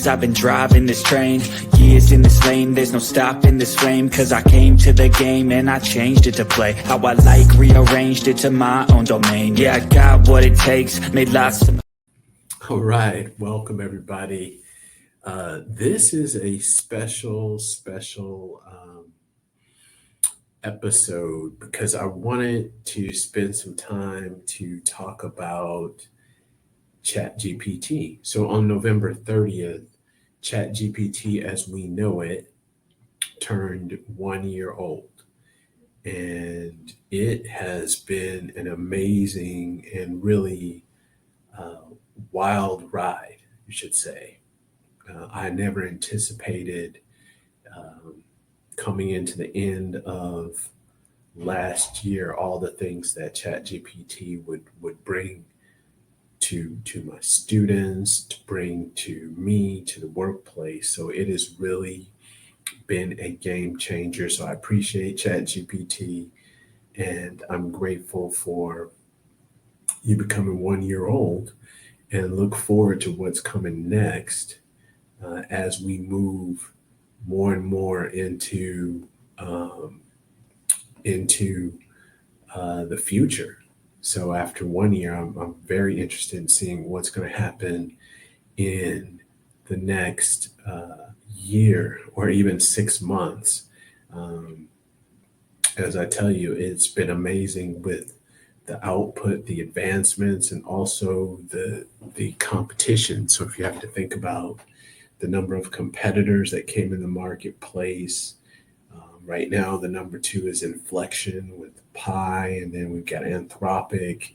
dreams. I've been driving this train, years in this lane. There's no stopping this flame, cause I came to the game and I changed it to play how I like, rearranged it to my own domain. Yeah, I got what it takes, made lots of... All right, welcome everybody. This is a special episode because I wanted to spend some time to talk about ChatGPT. So on November 30th, ChatGPT as we know it turned 1 year old. And it has been an amazing and really wild ride, you should say. I never anticipated coming into the end of last year all the things that ChatGPT would bring to my students, to bring to me, to the workplace. So it has really been a game changer. So I appreciate ChatGPT, and I'm grateful for you becoming 1 year old, and look forward to what's coming next as we move more and more into the future. So after 1 year, I'm very interested in seeing what's going to happen in the next year or even 6 months. As I tell you, it's been amazing with the output, the advancements, and also the competition. So if you have to think about the number of competitors that came in the marketplace, right now the number 2 is Inflection with Pi, and then we've got Anthropic,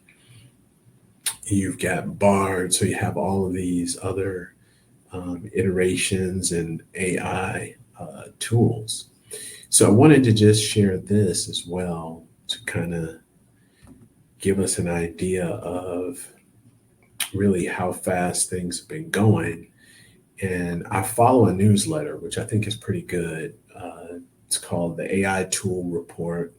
you've got Bard. So you have all of these other iterations and AI tools. So I wanted to just share this as well to kind of give us an idea of really how fast things have been going. And I follow a newsletter, which I think is pretty good. It's called the AI Tool Report.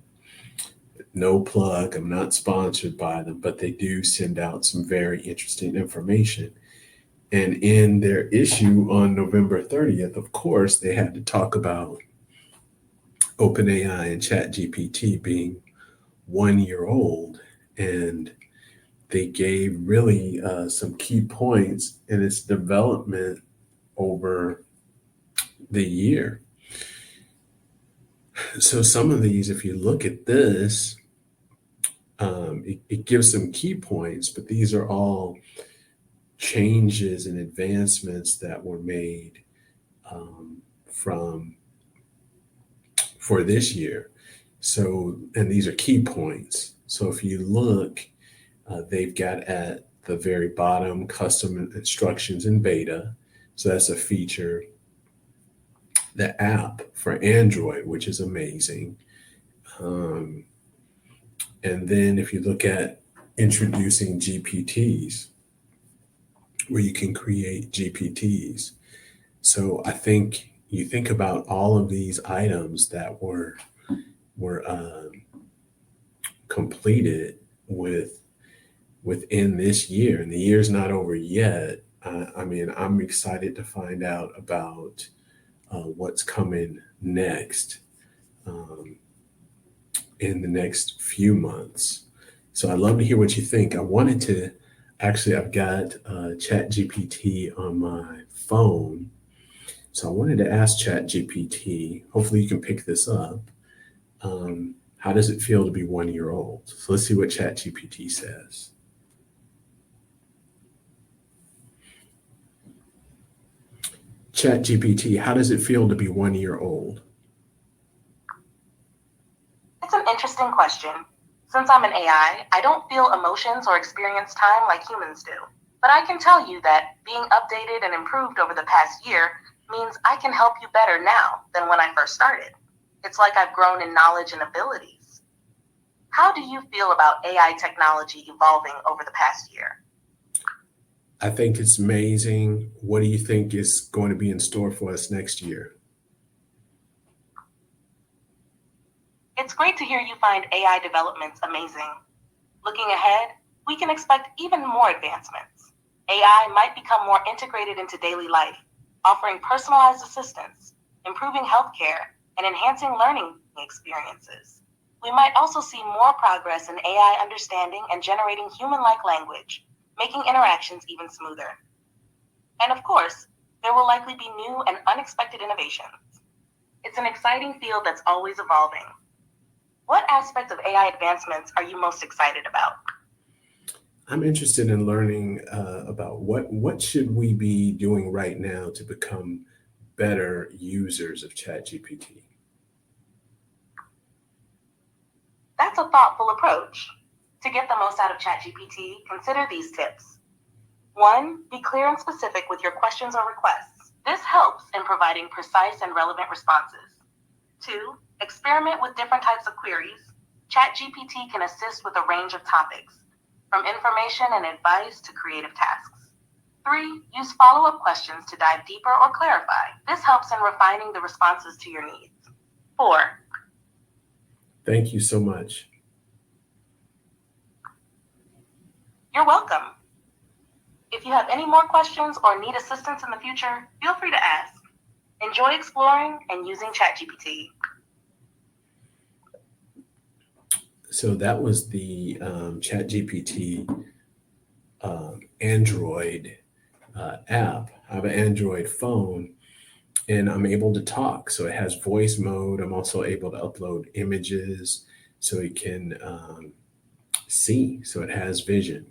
No plug, I'm not sponsored by them, but they do send out some very interesting information. And in their issue on November 30th, of course, they had to talk about OpenAI and ChatGPT being 1 year old. And they gave really some key points in its development over the year. So some of these, if you look at this, it gives some key points, but these are all changes and advancements that were made for this year. So, and these are key points. So if you look, they've got at the very bottom custom instructions in beta. So that's a feature. The app for Android, which is amazing. And then if you look at introducing GPTs, where you can create GPTs. So I think you think about all of these items that were completed within this year, and the year's not over yet. I'm excited to find out about what's coming next in the next few months. So I'd love to hear what you think. I've got ChatGPT on my phone. So I wanted to ask ChatGPT, hopefully you can pick this up. How does it feel to be 1 year old? So let's see what ChatGPT says. ChatGPT, how does it feel to be 1 year old? It's an interesting question. Since I'm an AI, I don't feel emotions or experience time like humans do. But I can tell you that being updated and improved over the past year means I can help you better now than when I first started. It's like I've grown in knowledge and abilities. How do you feel about AI technology evolving over the past year? I think it's amazing. What do you think is going to be in store for us next year? It's great to hear you find AI developments amazing. Looking ahead, we can expect even more advancements. AI might become more integrated into daily life, offering personalized assistance, improving healthcare, and enhancing learning experiences. We might also see more progress in AI understanding and generating human-like language, making interactions even smoother. And of course, there will likely be new and unexpected innovations. It's an exciting field that's always evolving. What aspect of AI advancements are you most excited about? I'm interested in learning about what should we be doing right now to become better users of ChatGPT. That's a thoughtful approach. To get the most out of ChatGPT, consider these tips. 1. Be clear and specific with your questions or requests. This helps in providing precise and relevant responses. 2. Experiment with different types of queries. ChatGPT can assist with a range of topics, from information and advice to creative tasks. 3. Use follow-up questions to dive deeper or clarify. This helps in refining the responses to your needs. 4. Thank you so much. You're welcome. If you have any more questions or need assistance in the future, feel free to ask. Enjoy exploring and using ChatGPT. So that was the ChatGPT Android app. I have an Android phone and I'm able to talk. So it has voice mode. I'm also able to upload images so it can see. So it has vision.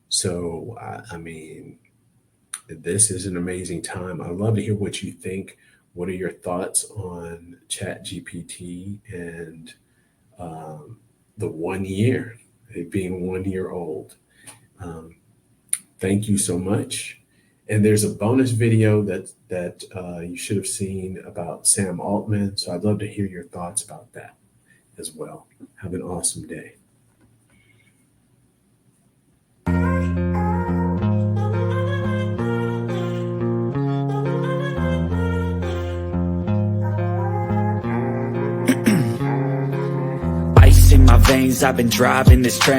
So, I mean, this is an amazing time. I'd love to hear what you think. What are your thoughts on ChatGPT and the 1 year, it being 1 year old? Thank you so much. And there's a bonus video that you should have seen about Sam Altman. So I'd love to hear your thoughts about that as well. Have an awesome day. Ice in my veins, I've been driving this train